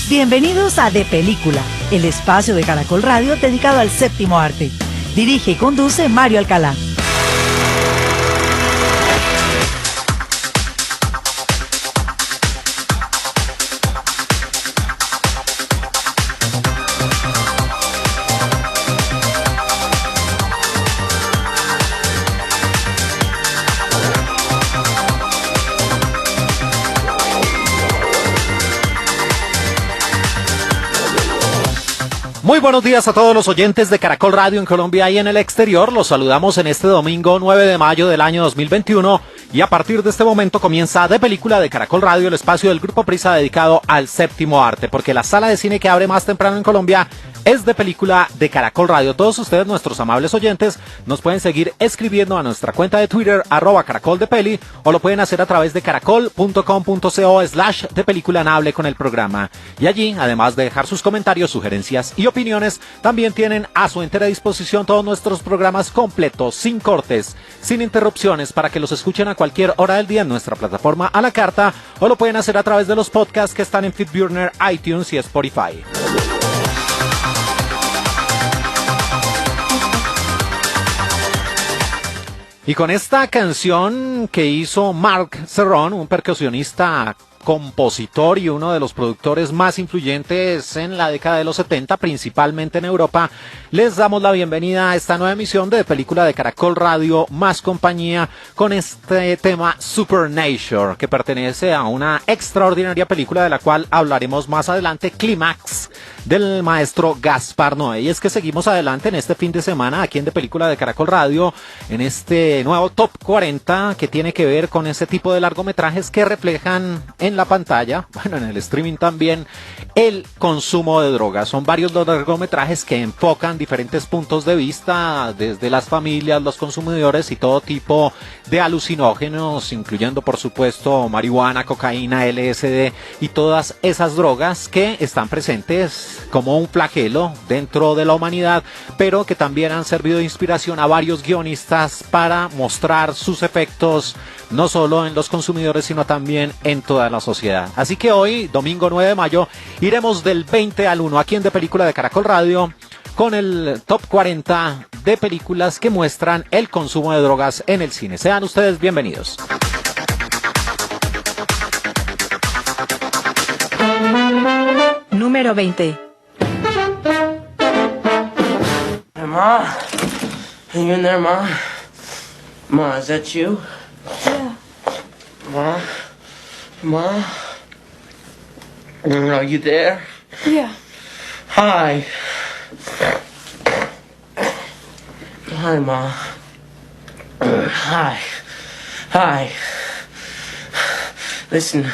Bienvenidos a De Película, el espacio de Caracol Radio dedicado al séptimo arte. Dirige y conduce Mario Alcalá. Muy buenos días a todos los oyentes de Caracol Radio en Colombia y en el exterior. Los saludamos en este domingo 9 de mayo del año 2021 y a partir de este momento comienza De Película de Caracol Radio, el espacio del Grupo Prisa dedicado al séptimo arte, porque la sala de cine que abre más temprano en Colombia es De Película de Caracol Radio. Todos ustedes, nuestros amables oyentes, nos pueden seguir escribiendo a nuestra cuenta de Twitter, @caracoldepeli, o lo pueden hacer a través de caracol.com.co/depeliculanable con el programa. Y allí, además de dejar sus comentarios, sugerencias y opiniones, también tienen a su entera disposición todos nuestros programas completos, sin cortes, sin interrupciones, para que los escuchen a cualquier hora del día en nuestra plataforma a la carta, o lo pueden hacer a través de los podcasts que están en Feedburner, iTunes y Spotify. Y con esta canción que hizo Mark Serrón, un percusionista, compositor y uno de los productores más influyentes en la década de los 70, principalmente en Europa, les damos la bienvenida a esta nueva emisión de Película de Caracol Radio más compañía, con este tema Supernature, que pertenece a una extraordinaria película de la cual hablaremos más adelante, Clímax, del maestro Gaspar Noé. Y es que seguimos adelante en este fin de semana aquí en De Película de Caracol Radio, en este nuevo Top 40 que tiene que ver con ese tipo de largometrajes que reflejan en la pantalla, bueno, en el streaming también, el consumo de drogas. Son varios los largometrajes que enfocan diferentes puntos de vista, desde las familias, los consumidores y todo tipo de alucinógenos, incluyendo por supuesto marihuana, cocaína, LSD y todas esas drogas que están presentes como un flagelo dentro de la humanidad, pero que también han servido de inspiración a varios guionistas para mostrar sus efectos no solo en los consumidores, sino también en toda la sociedad. Así que hoy, domingo 9 de mayo, iremos del 20 al 1 aquí en De Película de Caracol Radio con el Top 40 de películas que muestran el consumo de drogas en el cine. Sean ustedes bienvenidos. Número 20. Hey, Ma, are you in there, Ma? Ma, is that you? Yeah. Ma? Ma? Are you there? Yeah. Hi. Hi, Ma. Hi. Hi. Listen,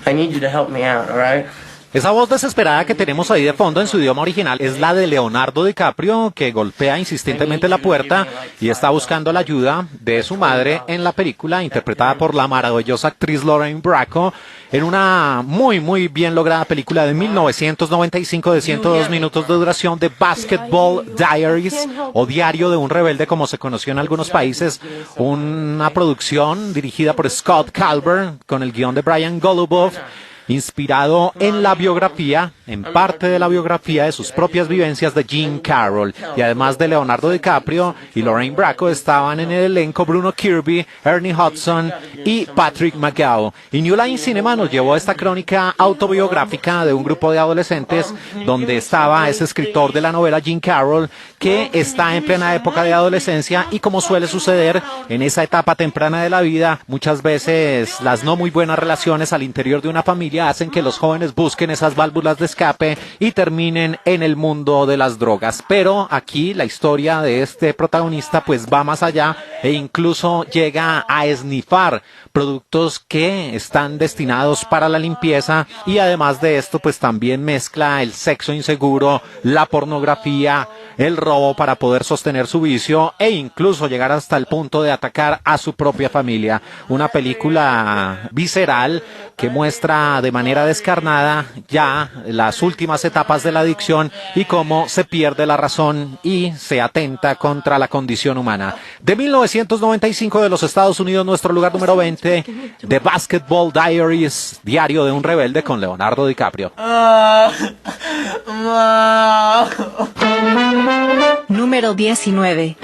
I need you to help me out, all right? Esa voz desesperada que tenemos ahí de fondo en su idioma original es la de Leonardo DiCaprio, que golpea insistentemente la puerta y está buscando la ayuda de su madre en la película, interpretada por la maravillosa actriz Lorraine Bracco, en una muy bien lograda película de 1995 de 102 minutos de duración, de Basketball Diaries, o Diario de un Rebelde, como se conoció en algunos países, una producción dirigida por Scott Calvert, con el guión de Brian Golubov, inspirado en la biografía, en parte de la biografía de sus propias vivencias de Jean Carroll. Y además de Leonardo DiCaprio y Lorraine Bracco, estaban en el elenco Bruno Kirby, Ernie Hudson y Patrick McGowan. Y New Line Cinema nos llevó a esta crónica autobiográfica de un grupo de adolescentes donde estaba ese escritor de la novela Jean Carroll, que está en plena época de adolescencia, y como suele suceder en esa etapa temprana de la vida, muchas veces las no muy buenas relaciones al interior de una familia hacen que los jóvenes busquen esas válvulas de escape y terminen en el mundo de las drogas. Pero aquí la historia de este protagonista pues va más allá e incluso llega a esnifar productos que están destinados para la limpieza, y además de esto pues también mezcla el sexo inseguro, la pornografía, el robo para poder sostener su vicio e incluso llegar hasta el punto de atacar a su propia familia. Una película visceral que muestra de manera descarnada ya las últimas etapas de la adicción y cómo se pierde la razón y se atenta contra la condición humana. De 1995 de los Estados Unidos, nuestro lugar número 20, The Basketball Diaries, Diario de un rebelde con Leonardo DiCaprio. Número 19.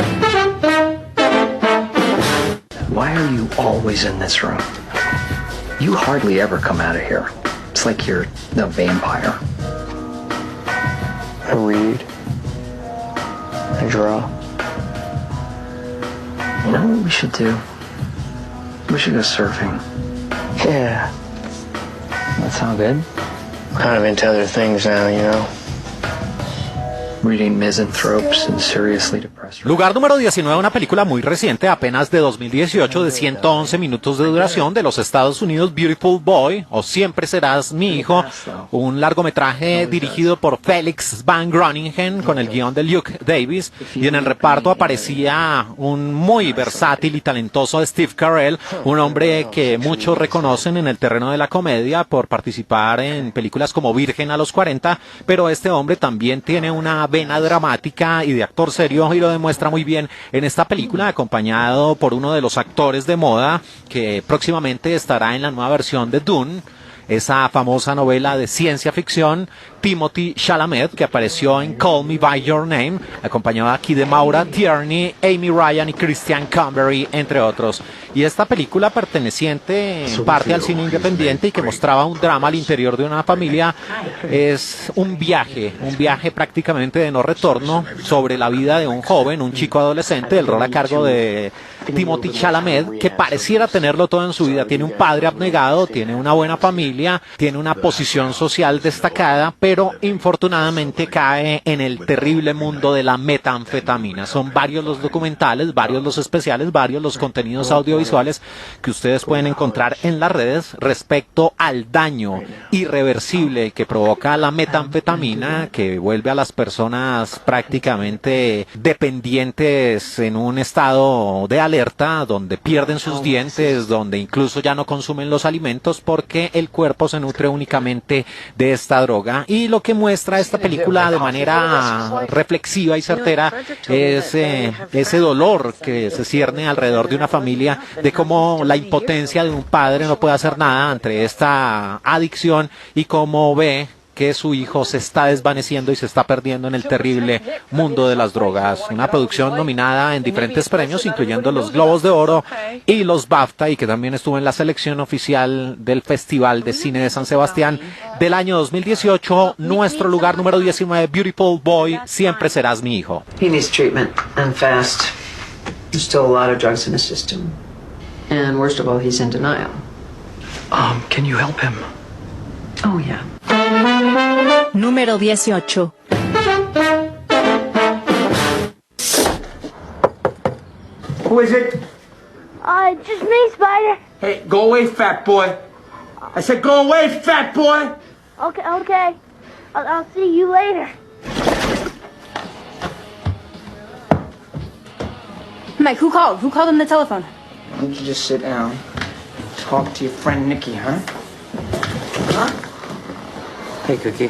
Why are you always in this room? You hardly ever come out of here. It's like you're a vampire. I read. I draw. You know what we should do? We should go surfing. Yeah. That sound good? I'm kind of into other things now, you know. Reading misanthropes and seriously depressed. Lugar número 19, una película muy reciente, apenas de 2018, de 111 minutos de duración, de los Estados Unidos, Beautiful Boy, o Siempre Serás Mi Hijo, un largometraje dirigido por Felix Van Groningen, con el guión de Luke Davis, y en el reparto aparecía un muy versátil y talentoso Steve Carell, un hombre que muchos reconocen en el terreno de la comedia por participar en películas como Virgen a los 40, pero este hombre también tiene una vena dramática y de actor serio y lo demuestra muy bien en esta película, acompañado por uno de los actores de moda que próximamente estará en la nueva versión de Dune, esa famosa novela de ciencia ficción, Timothy Chalamet, que apareció en Call Me By Your Name, acompañado aquí de Maura Tierney, Amy Ryan y Christian Camberry, entre otros. Y esta película, perteneciente en parte al cine independiente y que mostraba un drama al interior de una familia, es un viaje prácticamente de no retorno sobre la vida de un joven, un chico adolescente, el rol a cargo de Timothy Chalamet, que pareciera tenerlo todo en su vida. Tiene un padre abnegado, tiene una buena familia, tiene una posición social destacada, pero infortunadamente cae en el terrible mundo de la metanfetamina. Son varios los documentales, varios los especiales, varios los contenidos audiovisuales que ustedes pueden encontrar en las redes respecto al daño irreversible que provoca la metanfetamina, que vuelve a las personas prácticamente dependientes en un estado de alerta, donde pierden sus dientes, donde incluso ya no consumen los alimentos porque el cuerpo se nutre únicamente de esta droga. Y lo que muestra esta película de manera reflexiva y certera es ese dolor que se cierne alrededor de una familia, de cómo la impotencia de un padre no puede hacer nada ante esta adicción y cómo ve que su hijo se está desvaneciendo y se está perdiendo en el terrible mundo de las drogas. Una producción nominada en diferentes premios, incluyendo los Globos de Oro y los BAFTA, y que también estuvo en la selección oficial del Festival de Cine de San Sebastián del año 2018. Nuestro lugar número 19, Beautiful Boy, Siempre Serás Mi Hijo. He needs treatment, and fast. There's still a lot of drugs in his system. And worst of all, he's in denial. Can you help him? Oh, yeah. Número 18. Who is it? Just me, Spider. Hey, go away, fat boy. I said go away, fat boy. Okay. I'll see you later. Mike, who called? Who called on the telephone? Why don't you just sit down, talk to your friend Nikki, huh? Hey, Cookie.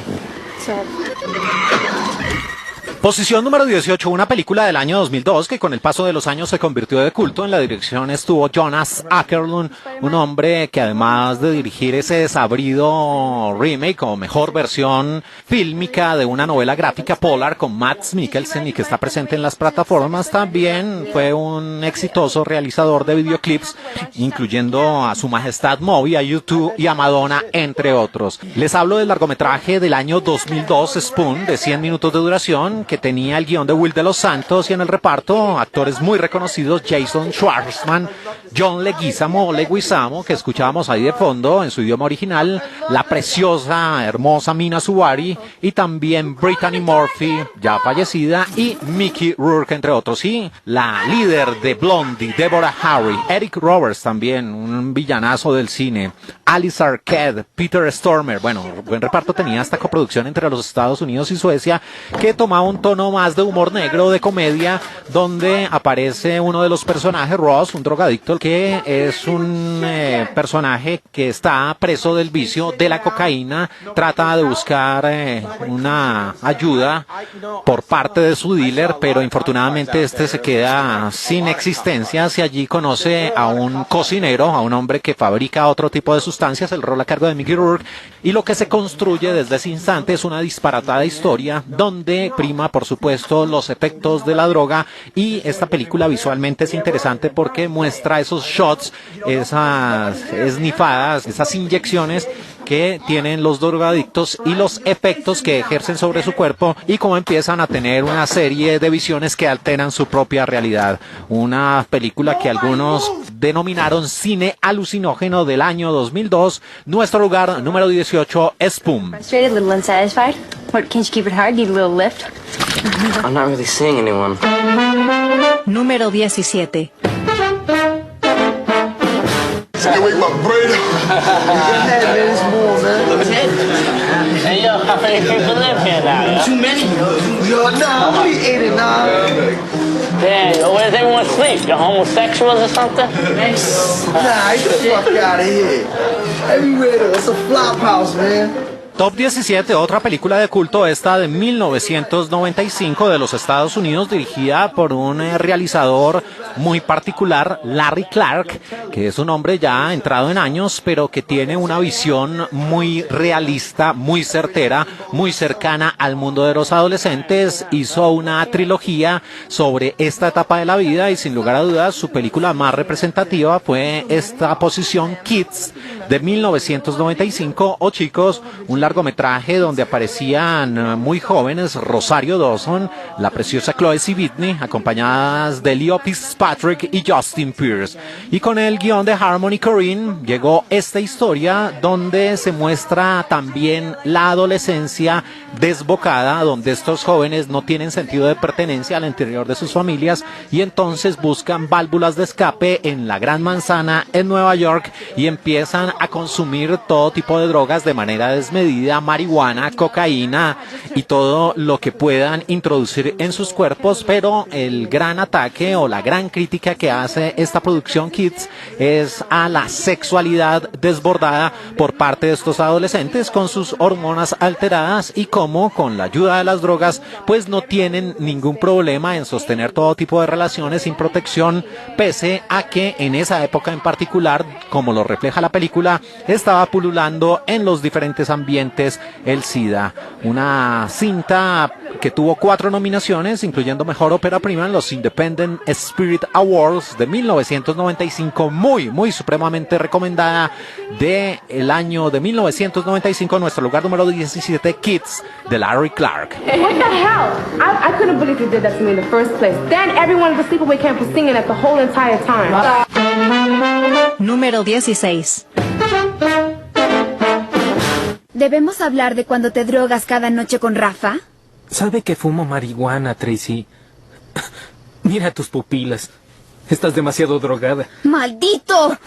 Posición número 18, una película del año 2002 que con el paso de los años se convirtió de culto. En la dirección estuvo Jonas Åkerlund, un hombre que además de dirigir ese desabrido remake o mejor versión fílmica de una novela gráfica Polar con Mads Mikkelsen y que está presente en las plataformas, también fue un exitoso realizador de videoclips, incluyendo a Su Majestad Moby, a U2 y a Madonna, entre otros. Les hablo del largometraje del año 2002, Spoon, de 100 minutos de duración, que tenía el guión de Will de los Santos y en el reparto actores muy reconocidos: Jason Schwartzman, John Leguizamo, que escuchábamos ahí de fondo en su idioma original, la preciosa, hermosa Mina Subari, y también Brittany Murphy, ya fallecida, y Mickey Rourke, entre otros, y la líder de Blondie, Deborah Harry, Eric Roberts también, un villanazo del cine, Alice Arquette, Peter Stormare. Bueno, buen reparto tenía esta coproducción entre los Estados Unidos y Suecia, que tomaba un tono más de humor negro, de comedia, donde aparece uno de los personajes, Ross, un drogadicto, que es un personaje que está preso del vicio de la cocaína, trata de buscar una ayuda por parte de su dealer, pero infortunadamente este se queda sin existencias y allí conoce a un cocinero, a un hombre que fabrica otro tipo de sustancias, el rol a cargo de Mickey Rourke, y lo que se construye desde ese instante es una disparatada historia donde prima, por supuesto, los efectos de la droga, y esta película visualmente es interesante porque muestra esos shots, esas esnifadas, esas inyecciones que tienen los drogadictos y los efectos que ejercen sobre su cuerpo y cómo empiezan a tener una serie de visiones que alteran su propia realidad. Una película que algunos denominaron cine alucinógeno del año 2002. Nuestro lugar número 18 es Pum. Frustrated, a little unsatisfied? What, can't you keep it hard? Need a little lift? I'm not really seeing anyone. Número 17. Hey, yo, how many people live here now? Too many. Yo, no, only 8 or 9. Damn, where does everyone sleep? You homosexuals or something? Nah, get the fuck out of here. Everywhere though, it's a flop house, man. Top 17, otra película de culto, esta de 1995 de los Estados Unidos, dirigida por un realizador muy particular, Larry Clark, que es un hombre ya entrado en años, pero que tiene una visión muy realista, muy certera, muy cercana al mundo de los adolescentes. Hizo una trilogía sobre esta etapa de la vida y sin lugar a dudas su película más representativa fue esta posición Kids de 1995 o Chicos, un largometraje donde aparecían muy jóvenes Rosario Dawson, la preciosa Chloe Sevigny, acompañadas de Leo Fitzpatrick y Justin Pierce. Y con el guión de Harmony Korine llegó esta historia donde se muestra también la adolescencia desbocada, donde estos jóvenes no tienen sentido de pertenencia al interior de sus familias y entonces buscan válvulas de escape en la Gran Manzana en Nueva York y empiezan a consumir todo tipo de drogas de manera desmedida, marihuana, cocaína y todo lo que puedan introducir en sus cuerpos, pero el gran ataque o la gran crítica que hace esta producción Kids es a la sexualidad desbordada por parte de estos adolescentes con sus hormonas alteradas y cómo con la ayuda de las drogas pues no tienen ningún problema en sostener todo tipo de relaciones sin protección, pese a que en esa época en particular, como lo refleja la película, estaba pululando en los diferentes ambientes el SIDA. Una cinta que tuvo 4 nominaciones, incluyendo Mejor Ópera Prima en los Independent Spirit Awards de 1995, muy supremamente recomendada, de el año de 1995, nuestro lugar número 17, Kids, de Larry Clark. What the hell? I couldn't believe you did that to me in the first place. Then everyone at the sleepaway camp was singing it the whole entire time. Número 16. ¿Debemos hablar de cuando te drogas cada noche con Rafa? ¿Sabe que fumo marihuana, Tracy? Mira tus pupilas. Estás demasiado drogada. ¡Maldito!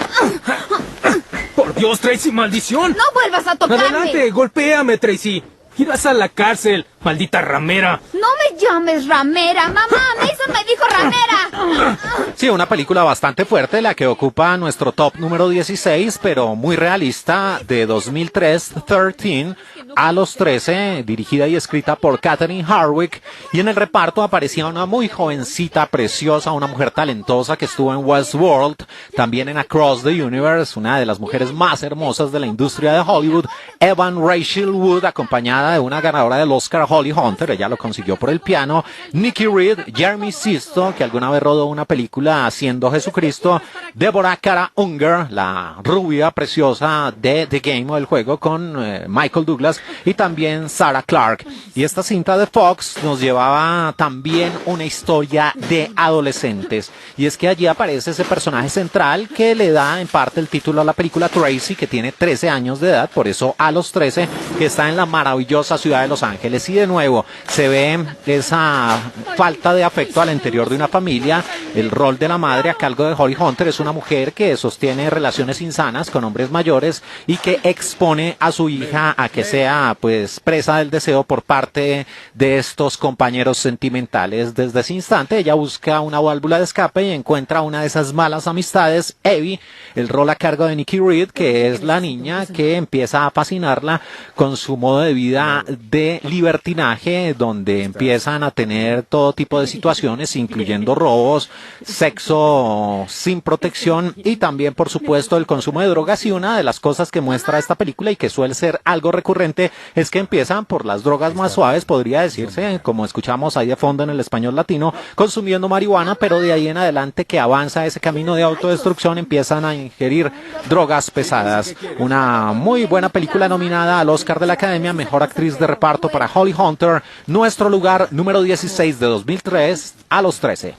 ¡Por Dios, Tracy, maldición! ¡No vuelvas a tocarme! ¡Adelante, golpéame, Tracy! ¡Irás a la cárcel, maldita ramera! ¡No me llames ramera! ¡Mamá, Mason me dijo ramera! Sí, una película bastante fuerte, la que ocupa nuestro top número 16, pero muy realista, de 2003, 13, a los 13, dirigida y escrita por Catherine Hardwicke, y en el reparto aparecía una muy jovencita, preciosa, una mujer talentosa que estuvo en Westworld, también en Across the Universe, una de las mujeres más hermosas de la industria de Hollywood, Evan Rachel Wood, acompañada de una ganadora del Oscar, Holly Hunter, ella lo consiguió por el piano, Nikki Reed, Jeremy Sisto, que alguna vez rodó una película haciendo Jesucristo, Deborah Kara Unger, la rubia preciosa de The Game o el juego con Michael Douglas, y también Sarah Clark. Y esta cinta de Fox nos llevaba también una historia de adolescentes, y es que allí aparece ese personaje central que le da en parte el título a la película, Tracy, que tiene 13 años de edad, por eso a los 13, que está en la maravillosa ciudad de Los Ángeles, y de nuevo se ve esa falta de afecto al interior de una familia. El rol de la madre a cargo de Holly Hunter es una mujer que sostiene relaciones insanas con hombres mayores y que expone a su hija a que sea ella pues presa del deseo por parte de estos compañeros sentimentales. Desde ese instante ella busca una válvula de escape y encuentra una de esas malas amistades, Evie, el rol a cargo de Nikki Reed, que es la niña que empieza a fascinarla con su modo de vida de libertinaje, donde empiezan a tener todo tipo de situaciones, incluyendo robos, sexo sin protección y también, por supuesto, el consumo de drogas. Y una de las cosas que muestra esta película y que suele ser algo recurrente es que empiezan por las drogas más suaves, podría decirse, como escuchamos ahí de fondo en el español latino, consumiendo marihuana, pero de ahí en adelante que avanza ese camino de autodestrucción, empiezan a ingerir drogas pesadas. Una muy buena película nominada al Oscar de la Academia, Mejor Actriz de Reparto para Holly Hunter, nuestro lugar número 16 de 2003 a los 13.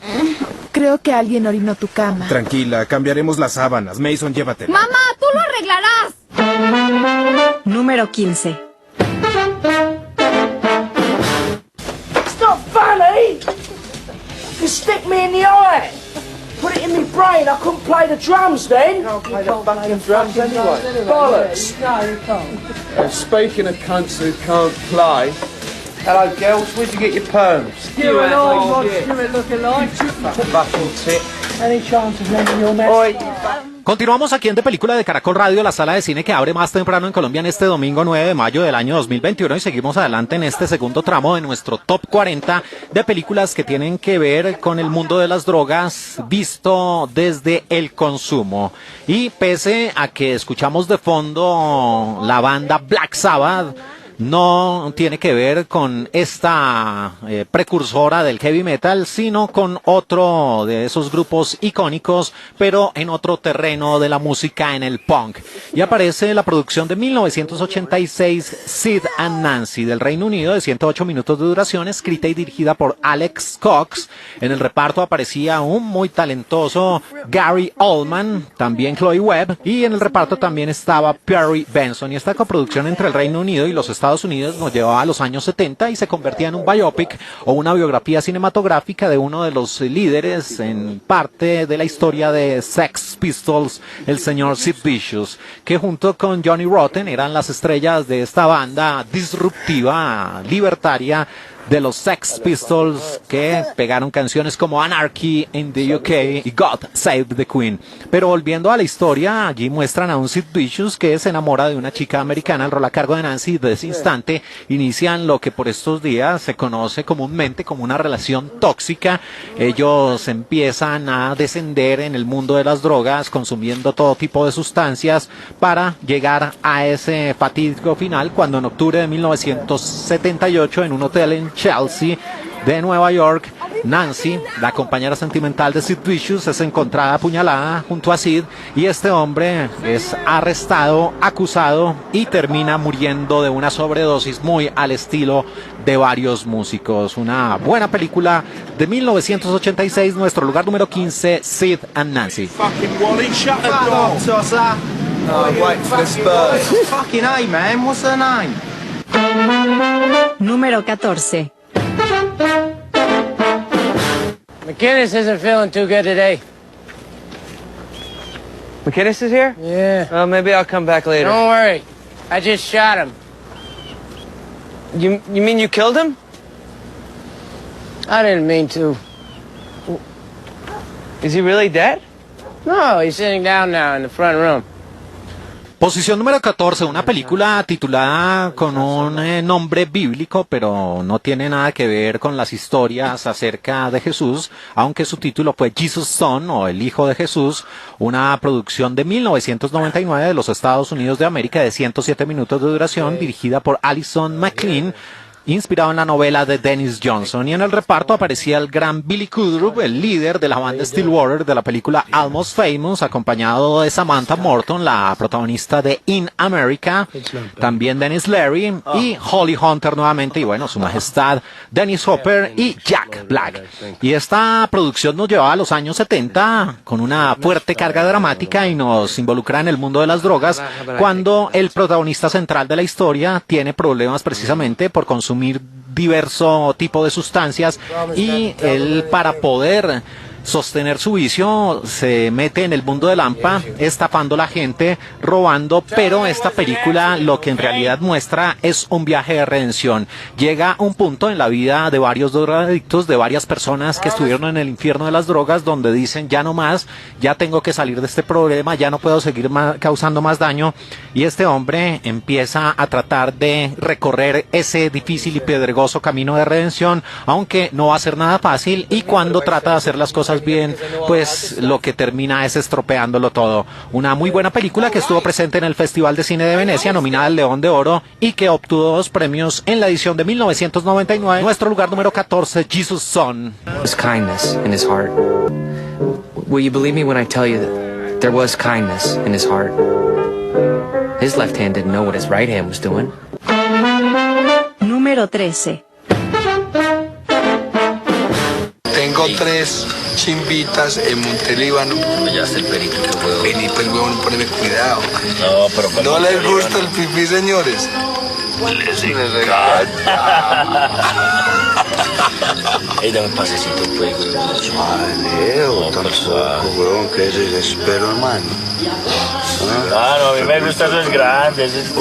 Creo que alguien orinó tu cama. Tranquila, cambiaremos las sábanas. Mason, llévatela. Mamá, tú lo arreglarás. Número 15. It's not funny! You stick me in the eye! Put it in my brain, I couldn't play the drums then! You can't play the fucking drums anyway. Bollocks! No, you can't. Speaking of cunts who can't play, hello girls, where'd you get your perms? You and I, Rod Stewart look alike. Fucking tit. Any chance of lending your mess? Oi. Continuamos aquí en De Película de Caracol Radio, la sala de cine que abre más temprano en Colombia en este domingo 9 de mayo del año 2021, y seguimos adelante en este segundo tramo de nuestro Top 40 de películas que tienen que ver con el mundo de las drogas visto desde el consumo. Y pese a que escuchamos de fondo la banda Black Sabbath, no tiene que ver con esta precursora del heavy metal, sino con otro de esos grupos icónicos, pero en otro terreno de la música, en el punk. Y aparece la producción de 1986, Sid and Nancy, del Reino Unido, de 108 minutos de duración, escrita y dirigida por Alex Cox. En el reparto aparecía un muy talentoso Gary Oldman, también Chloe Webb, y en el reparto también estaba Perry Benson. Y esta coproducción entre el Reino Unido y los Estados Unidos nos llevaba a los años 70 y se convertía en un biopic o una biografía cinematográfica de uno de los líderes en parte de la historia de Sex Pistols, el señor Sid Vicious, que junto con Johnny Rotten eran las estrellas de esta banda disruptiva, libertaria, de los Sex Pistols, que pegaron canciones como Anarchy in the UK y God Save the Queen. Pero volviendo a la historia, allí muestran a un Sid Vicious que se enamora de una chica americana, el rol a cargo de Nancy, y de ese instante inician lo que por estos días se conoce comúnmente como una relación tóxica. Ellos empiezan a descender en el mundo de las drogas, consumiendo todo tipo de sustancias para llegar a ese fatídico final cuando en octubre de 1978, en un hotel en Chelsea de Nueva York, Nancy, la compañera sentimental de Sid Vicious, es encontrada apuñalada junto a Sid, y este hombre es arrestado, acusado y termina muriendo de una sobredosis muy al estilo de varios músicos. Una buena película de 1986, nuestro lugar número 15, Sid and Nancy. Fucking Wally, shut the door! Tosser! Oh, wait for this bird. Fucking A, man, what's her name? Número 14. McInnes isn't feeling too good today. McInnes is here? Yeah. Well, maybe I'll come back later. Don't worry. I just shot him. You mean you killed him? I didn't mean to. Is he really dead? No, he's sitting down now in the front room. Posición número 14, una película titulada con un nombre bíblico, pero no tiene nada que ver con las historias acerca de Jesús, aunque su título fue Jesus Son, o El Hijo de Jesús, una producción de 1999 de los Estados Unidos de América de 107 minutos de duración, dirigida por Allison McLean, inspirado en la novela de Dennis Johnson. Y en el reparto aparecía el gran Billy Crudup, el líder de la banda Stillwater de la película Almost Famous, acompañado de Samantha Morton, la protagonista de In America, también Dennis Leary y Holly Hunter nuevamente, y bueno, su majestad Dennis Hopper y Jack Black. Y esta producción nos llevaba a los años 70 con una fuerte carga dramática y nos involucra en el mundo de las drogas, cuando el protagonista central de la historia tiene problemas precisamente por consumir diverso tipo de sustancias, y él, para poder sostener su vicio, se mete en el mundo de Lampa, estafando a la gente, robando, pero esta película lo que en realidad muestra es un viaje de redención. Llega un punto en la vida de varios drogadictos, de varias personas que estuvieron en el infierno de las drogas, donde dicen ya no más, ya tengo que salir de este problema, ya no puedo seguir causando más daño, y este hombre empieza a tratar de recorrer ese difícil y pedregoso camino de redención, aunque no va a ser nada fácil, y cuando trata de hacer las cosas bien, pues lo que termina es estropeándolo todo. Una muy buena película que estuvo presente en el Festival de Cine de Venecia, nominada al León de Oro, y que obtuvo 2 premios en la edición de 1999. Nuestro lugar número 14, Jesus Son. Was kindness in his heart. Will you believe me when I tell you that there was kindness in his heart? His left hand didn't know what his right hand was doing. Número 13. Tengo 3 chimbitas en Montelíbano. Ya sé el perico que puedo. Vení, pues, huevón, poneme cuidado. No, pero ¿no les gusta el pipí, señores? Les encanta. Ey, dame un pasecito, pues, huevón. Leo, tampoco, huevón, que ese desespero, hermano. Claro, a mí me gustan los grandes.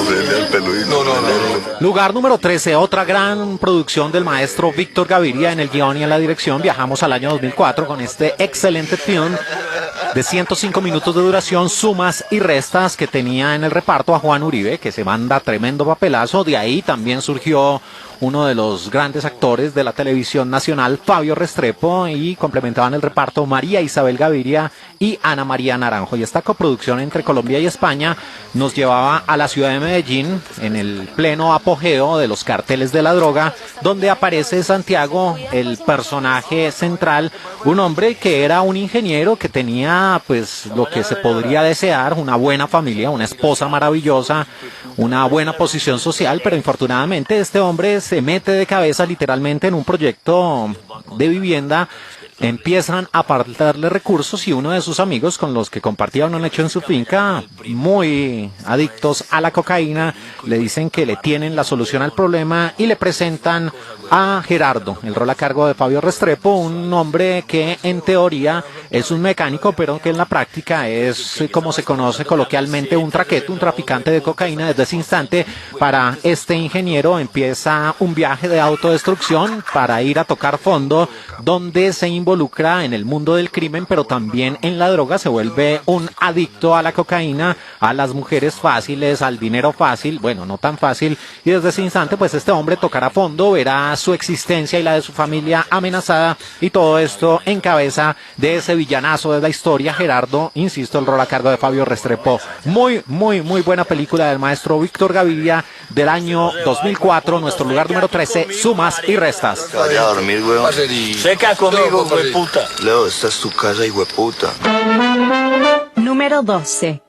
No. Lugar número 13, otra gran producción del maestro Víctor Gaviria en el guión y en la dirección. Viajamos al año 2004 con este excelente film de 105 minutos de duración, sumas y restas, que tenía en el reparto a Juan Uribe, que se manda tremendo papelazo. De ahí también surgió uno de los grandes actores de la televisión nacional, Fabio Restrepo, y complementaban el reparto María Isabel Gaviria y Ana María Naranjo. Y esta coproducción entre Colombia y España nos llevaba a la ciudad de Medellín, en el pleno apogeo de los carteles de la droga, donde aparece Santiago, el personaje central, un hombre que era un ingeniero, que tenía pues lo que se podría desear, una buena familia, una esposa maravillosa, una buena posición social, pero infortunadamente este hombre se mete de cabeza literalmente en un proyecto de vivienda. Empiezan a faltarle recursos y uno de sus amigos, con los que compartía un lecho en su finca, muy adictos a la cocaína, le dicen que le tienen la solución al problema y le presentan a Gerardo, el rol a cargo de Fabio Restrepo, un hombre que en teoría es un mecánico, pero que en la práctica es, como se conoce coloquialmente, un traqueto, un traficante de cocaína. Desde ese instante, para este ingeniero empieza un viaje de autodestrucción para ir a tocar fondo, donde se involucra en el mundo del crimen, pero también en la droga. Se vuelve un adicto a la cocaína, a las mujeres fáciles, al dinero fácil, bueno, no tan fácil, y desde ese instante pues este hombre tocará fondo, verá su existencia y la de su familia amenazada, y todo esto en cabeza de ese villanazo de la historia, Gerardo, insisto, el rol a cargo de Fabio Restrepo. Muy buena película del maestro Víctor Gaviria del año 2004, nuestro lugar número 13, sumas y restas. Vaya a dormir, huevón. Seca conmigo, hueputa. Leo, esta es tu casa, hueputa. Número 12.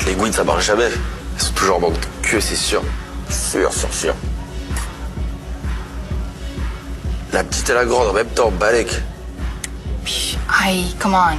Les Gwyn, ça marche jamais. Elles sont toujours en manque de queue, c'est sûr. Sûr. La petite et la grande en même temps, Balek. Ay, come on.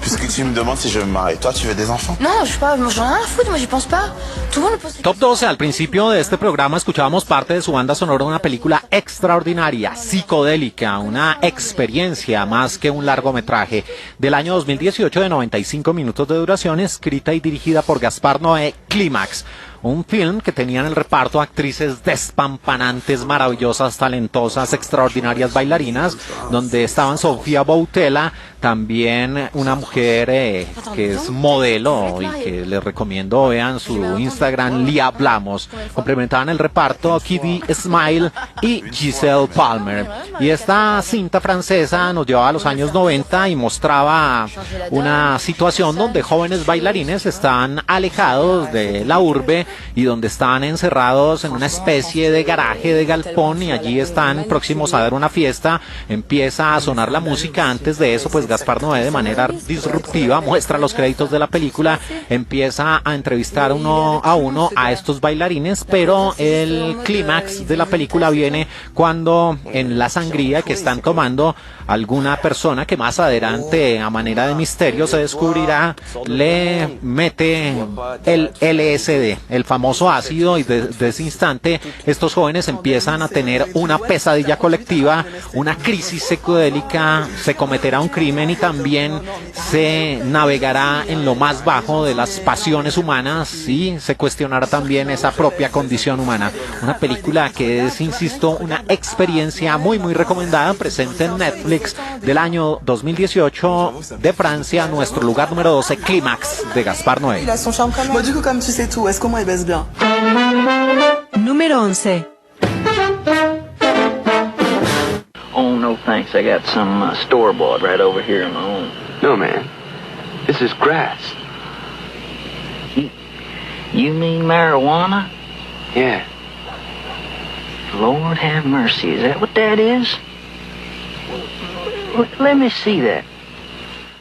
Puisque tu me demandes si je veux me marier, toi tu veux des enfants? Non, je sais pas, moi j'en ai rien à foutre, moi j'y pense pas. Tout le monde le pose. Top 12, al principio de este programa escuchábamos parte de su banda sonora, una película extraordinaria, psicodélica, una experiencia más que un largometraje, del año 2018 de 95 minutos de duración, escrita y dirigida por Gaspar Noé, Clímax. Un film que tenía en el reparto actrices despampanantes, maravillosas, talentosas, extraordinarias bailarinas, donde estaban Sofía Boutella, también una mujer que es modelo y que les recomiendo vean su Instagram, Lia Hablamos. Complementaban el reparto Kitty Smile y Giselle Palmer. Y esta cinta francesa nos llevaba a los años 90 y mostraba una situación donde jóvenes bailarines están alejados de la urbe y donde están encerrados en una especie de garaje, de galpón, y allí están próximos a dar una fiesta. Empieza a sonar la música. Antes de eso, pues Gaspar Noé de manera disruptiva muestra los créditos de la película, empieza a entrevistar uno a estos bailarines, pero el clímax de la película viene cuando en la sangría que están tomando alguna persona que más adelante a manera de misterio se descubrirá le mete el LSD, el famoso ácido, y desde ese instante estos jóvenes empiezan a tener una pesadilla colectiva, una crisis psicodélica, se cometerá un crimen y también se navegará en lo más bajo de las pasiones humanas y se cuestionará también esa propia condición humana. Una película que es, insisto, una experiencia muy recomendada, presente en Netflix, del año 2018, de Francia, nuestro lugar número 12, Clímax de Gaspar Noé. Número 11. Oh, no thanks. I got some store-bought right over here on my own. No, man. This is grass. You mean marijuana? Yeah. Lord have mercy. Is that what that is? Let me see that.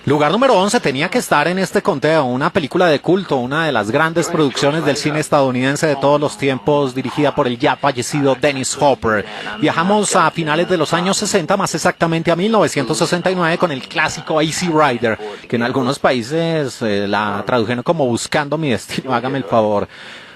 Lugar número 11 tenía que estar en este conteo, una película de culto, una de las grandes producciones del cine estadounidense de todos los tiempos, dirigida por el ya fallecido Dennis Hopper. Viajamos a finales de los años 60, más exactamente a 1969, con el clásico Easy Rider, que en algunos países la tradujeron como Buscando mi destino, hágame el favor.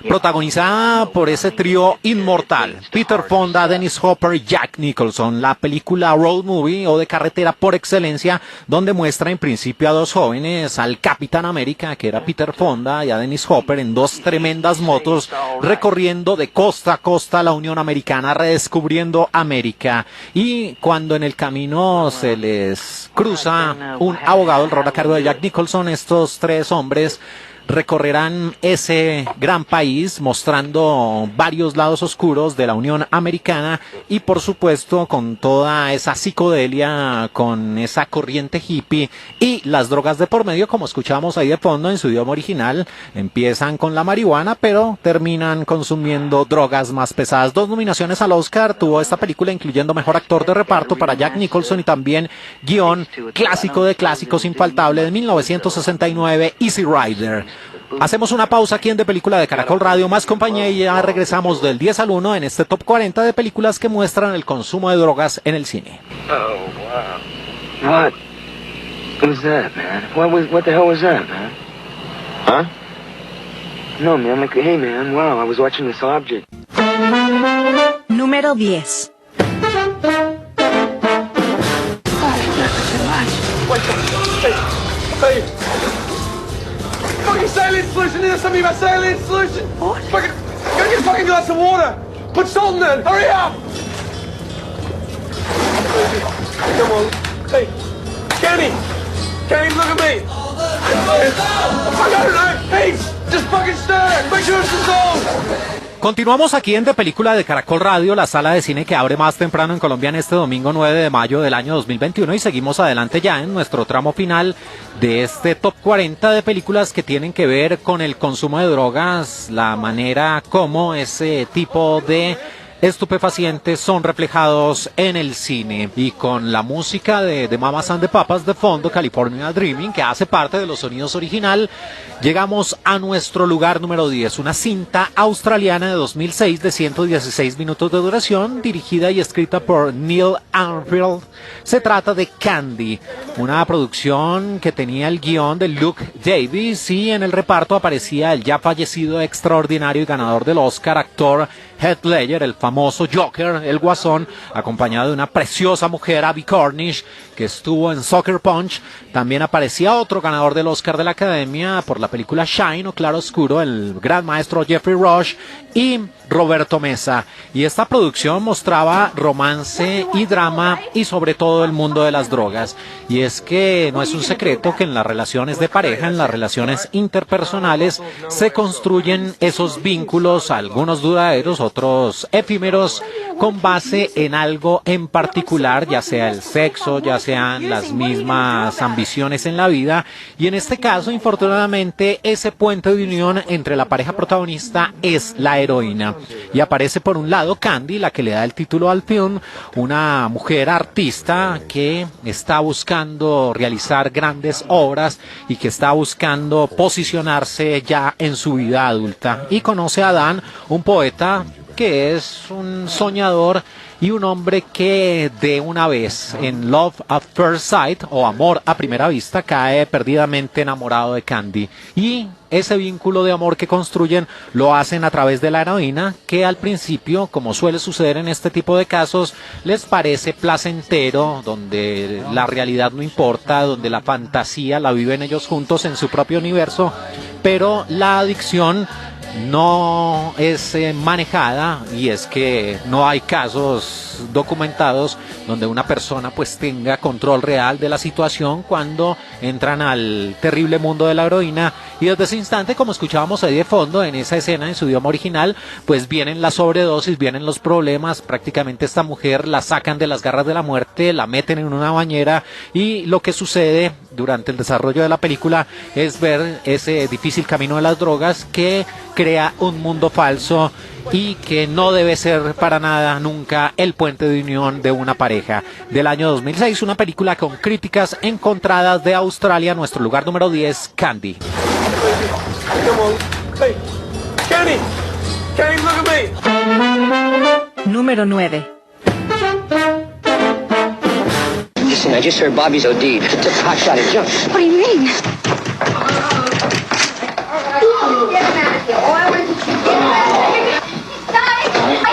Protagonizada por ese trío inmortal, Peter Fonda, Dennis Hopper y Jack Nicholson, la película road movie o de carretera por excelencia, donde muestra en principio a dos jóvenes, al Capitán América, que era Peter Fonda, y a Dennis Hopper en dos tremendas motos, recorriendo de costa a costa la Unión Americana, redescubriendo América. Y cuando en el camino se les cruza un abogado, el rol a cargo de Jack Nicholson, estos tres hombres recorrerán ese gran país mostrando varios lados oscuros de la Unión Americana y por supuesto con toda esa psicodelia, con esa corriente hippie y las drogas de por medio, como escuchamos ahí de fondo en su idioma original. Empiezan con la marihuana pero terminan consumiendo drogas más pesadas. 2 nominaciones al Oscar tuvo esta película, incluyendo mejor actor de reparto para Jack Nicholson y también guión, clásico de clásicos, infaltable, de 1969, Easy Rider. Hacemos una pausa aquí en De Película de Caracol Radio, más compañía, y ya regresamos del 10 al 1 en este top 40 de películas que muestran el consumo de drogas en el cine. Oh, wow. What was that, man? What the hell was that, man? Huh? No, man, like, hey, man, wow, I was watching this object. Número 10. Hey! Fucking saline solution! There's something about saline solution! What? Fucking, go get a fucking glass of water! Put salt in it! Hurry up! Come on. Hey, Kenny! Kenny, look at me! I don't know! Hey, just fucking stir it! Make sure it's dissolved! Continuamos aquí en De Película de Caracol Radio, la sala de cine que abre más temprano en Colombia en este domingo 9 de mayo del año 2021, y seguimos adelante ya en nuestro tramo final de este top 40 de películas que tienen que ver con el consumo de drogas, la manera como ese tipo de estupefacientes son reflejados en el cine, y con la música de Mamas and the Papas de fondo, California Dreaming, que hace parte de los sonidos original, llegamos a nuestro lugar número 10, una cinta australiana de 2006 de 116 minutos de duración, dirigida y escrita por Neil Arnfield. Se trata de Candy, una producción que tenía el guión de Luke Davis, y en el reparto aparecía el ya fallecido, extraordinario y ganador del Oscar actor Heath Ledger, el famoso Joker, el Guasón, acompañado de una preciosa mujer, Abby Cornish, que estuvo en Sucker Punch. También aparecía otro ganador del Oscar de la Academia por la película Shine o Claro Oscuro, el gran maestro Jeffrey Rush, y Roberto Mesa. Y esta producción mostraba romance y drama y sobre todo el mundo de las drogas. Y es que no es un secreto que en las relaciones de pareja, en las relaciones interpersonales, se construyen esos vínculos, algunos duraderos, otros efímeros, efímeros con base en algo en particular, ya sea el sexo, ya sean las mismas ambiciones en la vida, y en este caso, infortunadamente, ese puente de unión entre la pareja protagonista es la heroína. Y aparece por un lado Candy, la que le da el título al film, una mujer artista que está buscando realizar grandes obras y que está buscando posicionarse ya en su vida adulta. Y conoce a Dan, un poeta que es un soñador y un hombre que de una vez, en Love at First Sight o Amor a Primera Vista, cae perdidamente enamorado de Candy. Y ese vínculo de amor que construyen lo hacen a través de la heroína, que al principio, como suele suceder en este tipo de casos, les parece placentero, donde la realidad no importa, donde la fantasía la viven ellos juntos en su propio universo, pero la adicción no es manejada, y es que no hay casos documentados donde una persona pues tenga control real de la situación cuando entran al terrible mundo de la heroína. Y desde ese instante, como escuchábamos ahí de fondo en esa escena en su idioma original, pues vienen las sobredosis, vienen los problemas. Prácticamente esta mujer la sacan de las garras de la muerte, la meten en una bañera, y lo que sucede durante el desarrollo de la película es ver ese difícil camino de las drogas que crea un mundo falso y que no debe ser para nada nunca el puente de unión de una pareja. Del año 2006, una película con críticas encontradas de Australia, nuestro lugar número 10, Candy. Hey, Kenny! Kenny, look at me! Número 9. Listen, I just heard Bobby's OD'd. Took a hot shot at junk. What do you mean?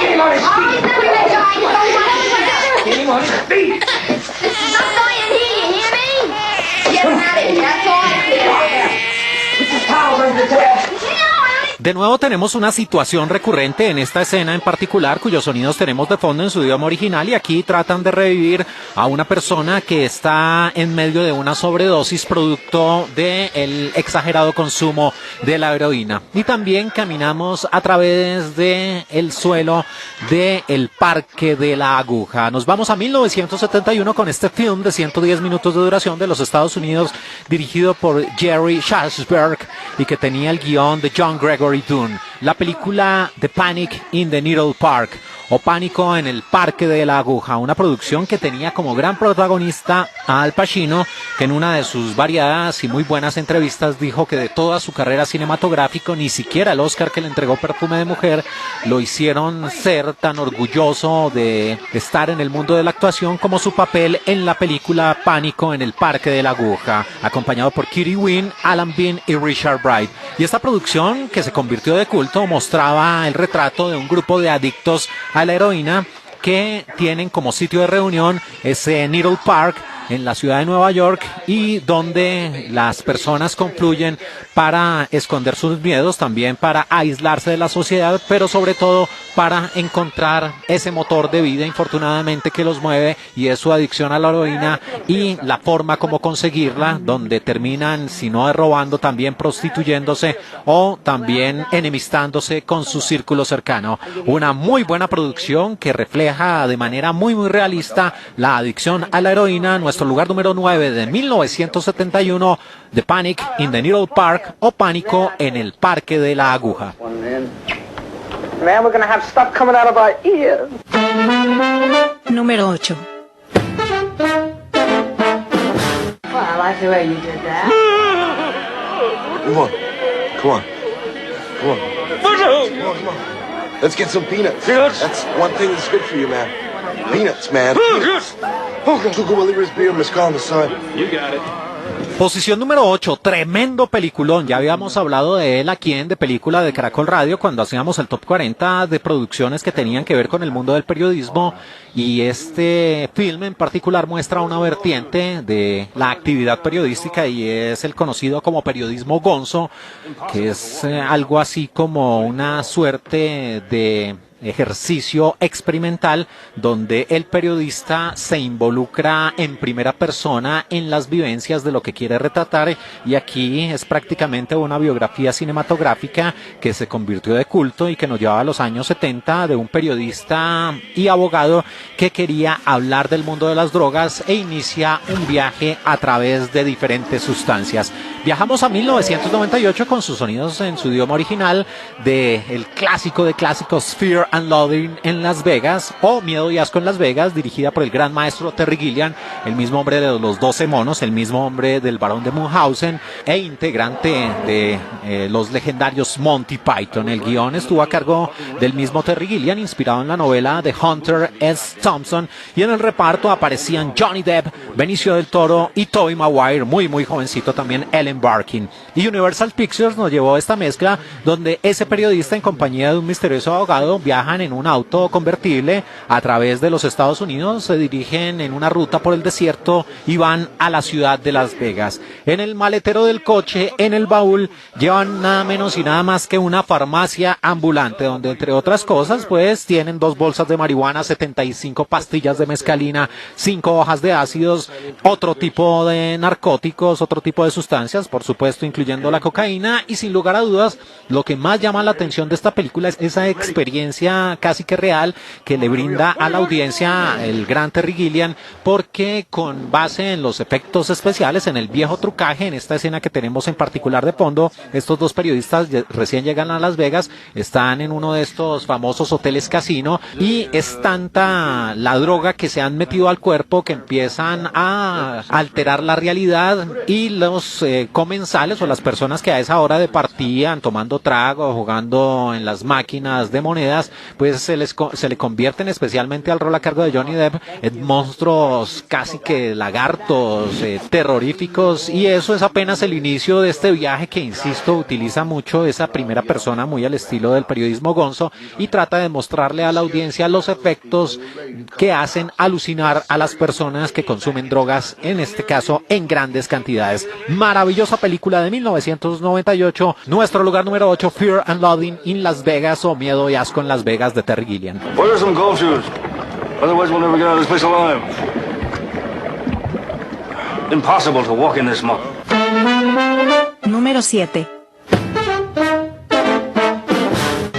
Get him on his feet! Get him on his feet! Stop lying here, you hear me? Get him out of here, that's all I feel. Put your towels under the table. De nuevo tenemos una situación recurrente en esta escena en particular, cuyos sonidos tenemos de fondo en su idioma original, y aquí tratan de revivir a una persona que está en medio de una sobredosis producto del exagerado consumo de la heroína. Y también caminamos a través de el suelo del Parque de la Aguja. Nos vamos a 1971 con este film de 110 minutos de duración de los Estados Unidos, dirigido por Jerry Schasberg y que tenía el guión de John Gregory Dunne. La película The Panic in the Needle Park, o Pánico en el Parque de la Aguja, una producción que tenía como gran protagonista a Al Pacino, que en una de sus variadas y muy buenas entrevistas dijo que de toda su carrera cinematográfica ni siquiera el Oscar que le entregó Perfume de Mujer lo hicieron ser tan orgulloso de estar en el mundo de la actuación como su papel en la película Pánico en el Parque de la Aguja, acompañado por Kitty Wynn, Alan Bean y Richard Bright. Y esta producción, que se convirtió de culto, mostraba el retrato de un grupo de adictos a la heroína que tienen como sitio de reunión ese Needle Park en la ciudad de Nueva York, y donde las personas confluyen para esconder sus miedos, también para aislarse de la sociedad, pero sobre todo para encontrar ese motor de vida, infortunadamente, que los mueve, y es su adicción a la heroína y la forma como conseguirla, donde terminan, si no robando, también prostituyéndose o también enemistándose con su círculo cercano. Una muy buena producción que refleja de manera muy realista la adicción a la heroína. Nuestro lugar número 9 de 1971, The Panic in the Needle Park, o Pánico en el Parque de la Aguja. Man, we're gonna have stuff coming out of our ears. Número 8. Well, I like the way you did that. Come on. Come on. Come on. Come on. Let's get some peanuts. Peanuts? That's one thing that's good for you, man. Peanuts, man. Beer, mezcal on the side. You got it. Posición número 8, tremendo peliculón. Ya habíamos hablado de él aquí en De Película de Caracol Radio cuando hacíamos el top 40 de producciones que tenían que ver con el mundo del periodismo, y este film en particular muestra una vertiente de la actividad periodística, y es el conocido como periodismo gonzo, que es algo así como una suerte de ejercicio experimental donde el periodista se involucra en primera persona en las vivencias de lo que quiere retratar, y aquí es prácticamente una biografía cinematográfica que se convirtió de culto y que nos llevaba a los años 70 de un periodista y abogado que quería hablar del mundo de las drogas e inicia un viaje a través de diferentes sustancias. Viajamos a 1998 con sus sonidos en su idioma original de el clásico de clásicos Fear and Loathing en Las Vegas, o Miedo y Asco en Las Vegas, dirigida por el gran maestro Terry Gilliam, el mismo hombre de los 12 monos, el mismo hombre del Barón de Munchausen e integrante de los legendarios Monty Python. El guión estuvo a cargo del mismo Terry Gilliam, inspirado en la novela de Hunter S. Thompson, y en el reparto aparecían Johnny Depp, Benicio del Toro y Tobey Maguire, muy jovencito también Ellen Barkin. Y Universal Pictures nos llevó a esta mezcla donde ese periodista en compañía de un misterioso abogado viajan en un auto convertible a través de los Estados Unidos, se dirigen en una ruta por el desierto y van a la ciudad de Las Vegas. En el maletero del coche, en el baúl, llevan nada menos y nada más que una farmacia ambulante donde, entre otras cosas, pues tienen 2 bolsas de marihuana, 75 pastillas de mescalina, 5 hojas de ácidos, otro tipo de narcóticos, otro tipo de sustancias, por supuesto incluyendo la cocaína, y sin lugar a dudas lo que más llama la atención de esta película es esa experiencia casi que real que le brinda a la audiencia el gran Terry Gilliam, porque con base en los efectos especiales, en el viejo trucaje, en esta escena que tenemos en particular de fondo, estos 2 periodistas recién llegan a Las Vegas, están en uno de estos famosos hoteles casino, y es tanta la droga que se han metido al cuerpo que empiezan a alterar la realidad, y los comensales o las personas que a esa hora departían tomando trago, jugando en las máquinas de monedas, pues se le convierten, especialmente al rol a cargo de Johnny Depp, en monstruos casi que lagartos, terroríficos, y eso es apenas el inicio de este viaje que, insisto, utiliza mucho esa primera persona muy al estilo del periodismo gonzo y trata de mostrarle a la audiencia los efectos que hacen alucinar a las personas que consumen drogas, en este caso en grandes cantidades. Maravillosa película de 1998, nuestro lugar número 8, Fear and Loathing in Las Vegas, o Miedo y Asco en Las Vegas, de Terry Gilliam. Where are some golf shoes? Otherwise we'll never get out of this place alive. Impossible to walk in this muck. Número 7.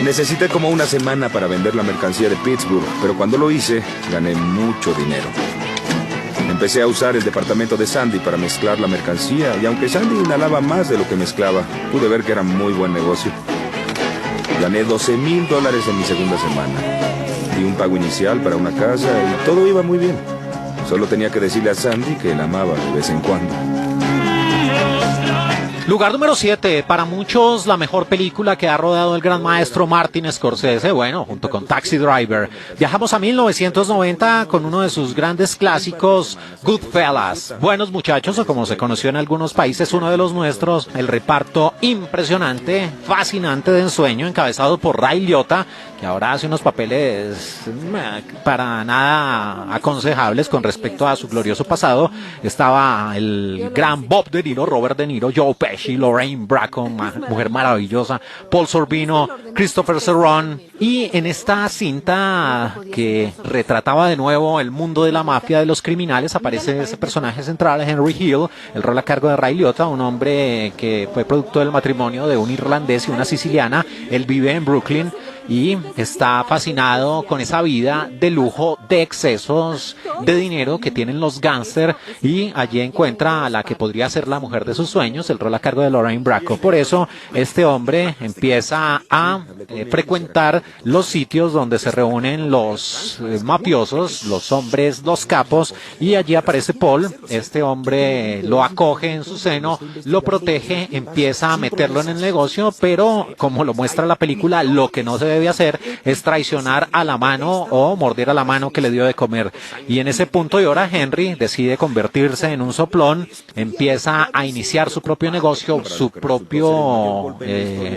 Necesité como una semana para vender la mercancía de Pittsburgh, pero cuando lo hice, gané mucho dinero. Empecé a usar el departamento de Sandy para mezclar la mercancía, y aunque Sandy inhalaba más de lo que mezclaba, pude ver que era muy buen negocio. Gané $12,000 en mi segunda semana. Di un pago inicial para una casa y todo iba muy bien. Solo tenía que decirle a Sandy que la amaba de vez en cuando. Lugar número 7, para muchos la mejor película que ha rodado el gran maestro Martin Scorsese, bueno, junto con Taxi Driver. Viajamos a 1990 con uno de sus grandes clásicos, Goodfellas. Buenos Muchachos, o como se conoció en algunos países, uno de los nuestros. El reparto impresionante, fascinante, de ensueño, encabezado por Ray Liotta, que ahora hace unos papeles para nada aconsejables con respecto a su glorioso pasado. Estaba el gran Bob De Niro, Robert De Niro, Joe Pesci, Lorraine Bracco, mujer maravillosa, Paul Sorvino, Christopher Serrón, y en esta cinta que retrataba de nuevo el mundo de la mafia, de los criminales, aparece ese personaje central, Henry Hill, el rol a cargo de Ray Liotta, un hombre que fue producto del matrimonio de un irlandés y una siciliana. Él vive en Brooklyn y está fascinado con esa vida de lujo, de excesos de dinero que tienen los gángster, y allí encuentra a la que podría ser la mujer de sus sueños, el rol a cargo de Lorraine Bracco. Por eso este hombre empieza a frecuentar los sitios donde se reúnen los mafiosos, los hombres, los capos, y allí aparece Paul. Este hombre lo acoge en su seno, lo protege, empieza a meterlo en el negocio, pero como lo muestra la película, lo que no se debe hacer es traicionar a la mano o morder a la mano que le dio de comer. Y en ese punto y hora Henry decide convertirse en un soplón, empieza a iniciar su propio negocio, su propio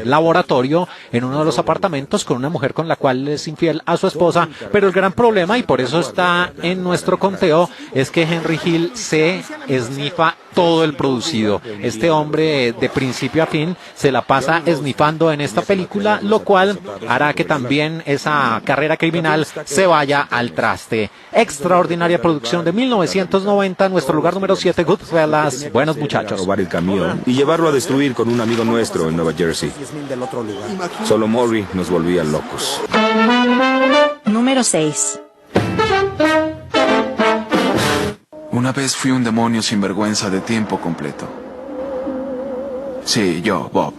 laboratorio en uno de los apartamentos con una mujer con la cual es infiel a su esposa. Pero el gran problema, y por eso está en nuestro conteo, es que Henry Hill se esnifa todo el producido. Este hombre de principio a fin se la pasa esnifando en esta película, lo cual hará hará que también esa carrera criminal se vaya al traste. Extraordinaria producción de 1990, nuestro lugar número 7, Goodfellas, Buenos Muchachos. Robar el camión y llevarlo a destruir con un amigo nuestro en Nueva Jersey. Solo Maury nos volvía locos. Número 6. Una vez fui un demonio sinvergüenza de tiempo completo. Sí, yo, Bob,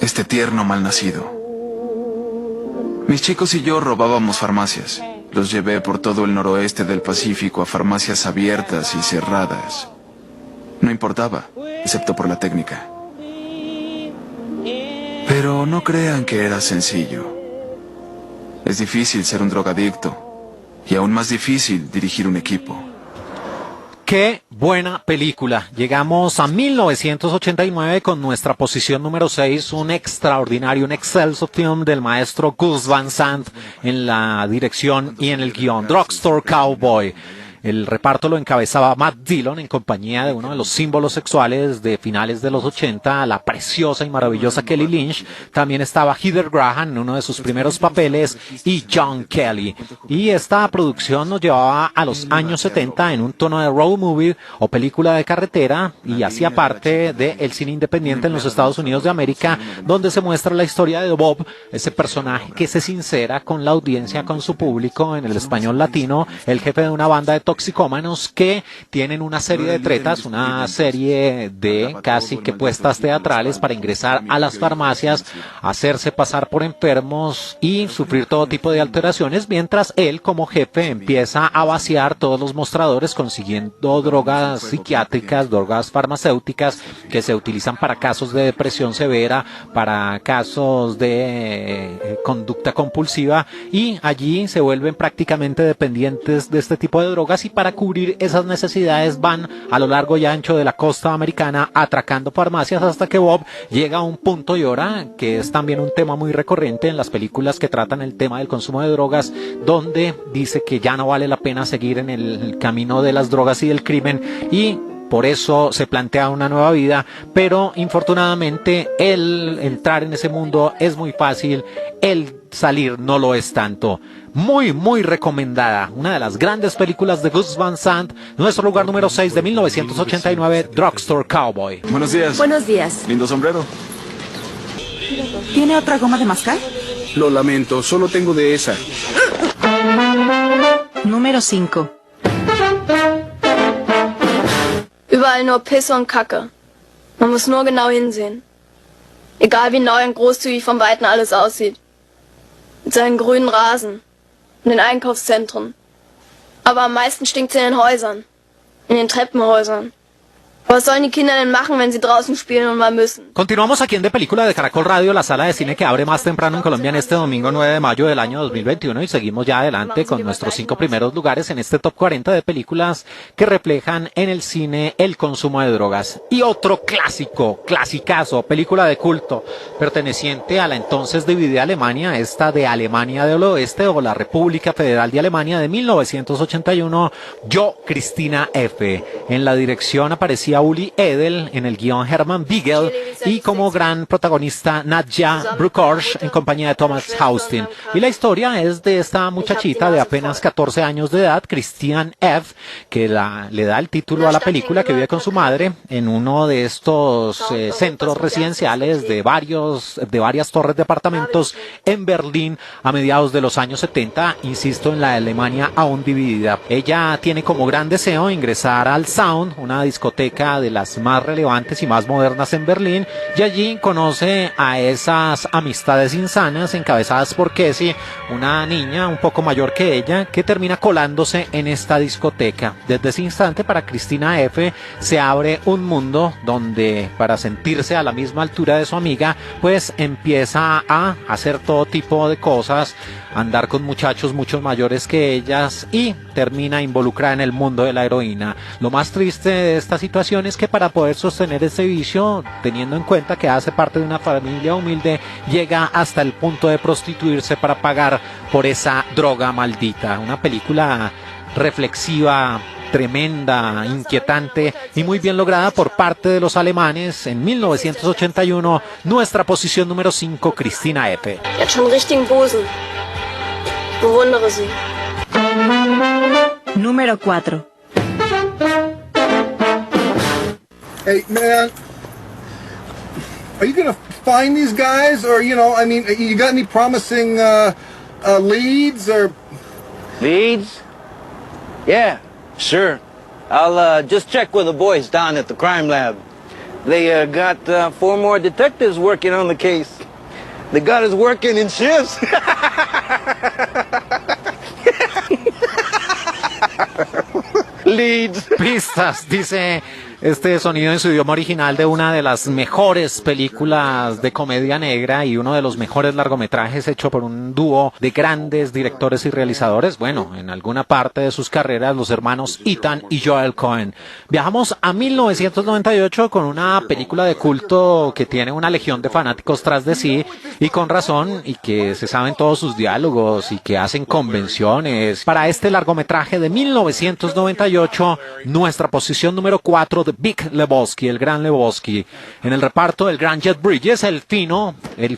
este tierno malnacido. Mis chicos y yo robábamos farmacias. Los llevé por todo el noroeste del Pacífico a farmacias abiertas y cerradas. No importaba, excepto por la técnica. Pero no crean que era sencillo. Es difícil ser un drogadicto y aún más difícil dirigir un equipo. ¡Qué buena película! Llegamos a 1989 con nuestra posición número 6, un extraordinario, un excelso film del maestro Gus Van Sant en la dirección y en el guión, Drugstore Cowboy. El reparto lo encabezaba Matt Dillon en compañía de uno de los símbolos sexuales de finales de los 80, la preciosa y maravillosa Kelly Lynch. También estaba Heather Graham en uno de sus primeros papeles y John Kelly. Y esta producción nos llevaba a los años 70 en un tono de road movie o película de carretera y hacía parte del cine independiente en los Estados Unidos de América, donde se muestra la historia de Bob, ese personaje que se sincera con la audiencia, con su público en el español latino, el jefe de una banda de toxicómanos que tienen una serie de tretas, una serie de casi que puestas teatrales para ingresar a las farmacias, hacerse pasar por enfermos y sufrir todo tipo de alteraciones, mientras él como jefe empieza a vaciar todos los mostradores consiguiendo drogas psiquiátricas, drogas farmacéuticas que se utilizan para casos de depresión severa, para casos de conducta compulsiva, y allí se vuelven prácticamente dependientes de este tipo de drogas, y para cubrir esas necesidades van a lo largo y ancho de la costa americana atracando farmacias hasta que Bob llega a un punto y hora, que es también un tema muy recurrente en las películas que tratan el tema del consumo de drogas, donde dice que ya no vale la pena seguir en el camino de las drogas y del crimen, y por eso se plantea una nueva vida, pero infortunadamente el entrar en ese mundo es muy fácil, el salir no lo es tanto. Muy, muy recomendada. Una de las grandes películas de Gus Van Sant, nuestro lugar número 6 de 1989, Drugstore Cowboy. Buenos días. Buenos días. Lindo sombrero. ¿Tiene otra goma de mascar? Lo lamento, solo tengo de esa. Número 5. Überall nur Pisse und Kacke. Man muss nur genau hinsehen. Egal wie neu und großzügig vom Weiten alles aussieht. Mit seinen grünen Rasen und den Einkaufszentren. Aber am meisten stinkt's in den Häusern. In den Treppenhäusern. Was sollen die Kinder denn machen, wenn sie draußen spielen und mal müssen? Continuamos aquí en De Película de Caracol Radio, la sala de cine que abre más temprano en Colombia en este domingo 9 de mayo del año 2021, y seguimos ya adelante con nuestros 5 primeros lugares en este top 40 de películas que reflejan en el cine el consumo de drogas. Y otro clásico, clasicazo, película de culto, perteneciente a la entonces dividida Alemania, esta de Alemania del Oeste o la República Federal de Alemania de 1981, Yo, Cristina F. En la dirección aparecía Uli Edel, en el guión Hermann Biegel, y como gran protagonista Nadja Bruckors en compañía de Thomas Haustin. Y la historia es de esta muchachita de apenas 14 años de edad, Christiane F., que le da el título a la película, que vive con su madre en uno de estos centros residenciales de varias torres de apartamentos en Berlín a mediados de los años 70, insisto, en la Alemania aún dividida. Ella tiene como gran deseo ingresar al Sound, una discoteca de las más relevantes y más modernas en Berlín, y allí conoce a esas amistades insanas encabezadas por Cassie, una niña un poco mayor que ella, que termina colándose en esta discoteca. Desde ese instante para Cristina F. se abre un mundo donde, para sentirse a la misma altura de su amiga, pues empieza a hacer todo tipo de cosas, andar con muchachos mucho mayores que ellas, y termina involucrada en el mundo de la heroína. Lo más triste de esta situación es que para poder sostener ese vicio, teniendo en cuenta que hace parte de una familia humilde, llega hasta el punto de prostituirse para pagar por esa droga maldita. Una película reflexiva, tremenda, inquietante y muy bien lograda por parte de los alemanes. En 1981, nuestra posición número 5, Cristina F. Er hat schon richtigen Busen. Bewundere sie. Número 4. Hey, man, are you gonna find these guys, or you got any promising leads or leads? Yeah, sure. I'll just check with the boys down at the crime lab. They got 4 more detectives working on the case. They got us working in shifts. Leads. Pistas, dice este sonido en su idioma original de una de las mejores películas de comedia negra y uno de los mejores largometrajes hecho por un dúo de grandes directores y realizadores. Bueno, en alguna parte de sus carreras, los hermanos Ethan y Joel Coen. Viajamos a 1998 con una película de culto que tiene una legión de fanáticos tras de sí, y con razón, y que se saben todos sus diálogos y que hacen convenciones. Para este largometraje de 1998, nuestra posición número 4 de Big Lebowski, el gran Lebowski. En el reparto, el gran Jeff Bridges, el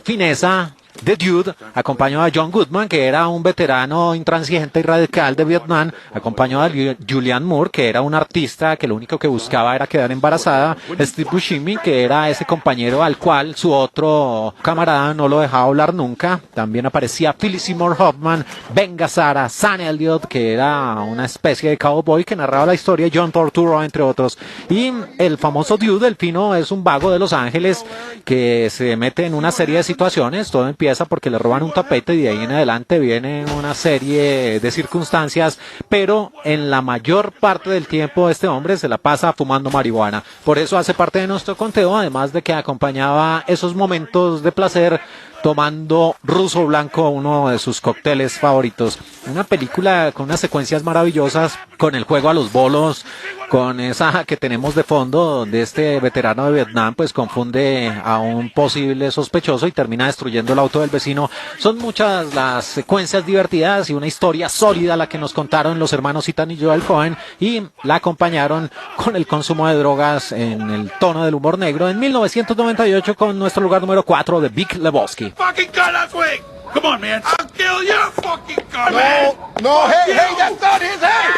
fineza, The Dude, acompañado de John Goodman, que era un veterano intransigente y radical de Vietnam, acompañado de Julianne Moore, que era un artista que lo único que buscaba era quedar embarazada, Steve Buscemi, que era ese compañero al cual su otro camarada no lo dejaba hablar nunca. También aparecía Philip Seymour Hoffman, Ben Gazzara, Sam Elliott, que era una especie de cowboy que narraba la historia, John Turturro, entre otros. Y el famoso Dude, el fino, es un vago de Los Ángeles que se mete en una serie de situaciones. Todo empieza porque le roban un tapete y de ahí en adelante viene una serie de circunstancias, pero en la mayor parte del tiempo este hombre se la pasa fumando marihuana. Por eso hace parte de nuestro conteo, además de que acompañaba esos momentos de placer tomando ruso blanco, uno de sus cócteles favoritos. Una película con unas secuencias maravillosas, con el juego a los bolos, con esa que tenemos de fondo, donde este veterano de Vietnam pues confunde a un posible sospechoso y termina destruyendo el auto del vecino. Son muchas las secuencias divertidas y una historia sólida la que nos contaron los hermanos Ethan y Joel Coen, y la acompañaron con el consumo de drogas en el tono del humor negro en 1998 con nuestro lugar número 4 de Big Lebowski. Fucking gun that quick! Come on, man. I'll kill your fucking gun, man. No, hey, that's not his head!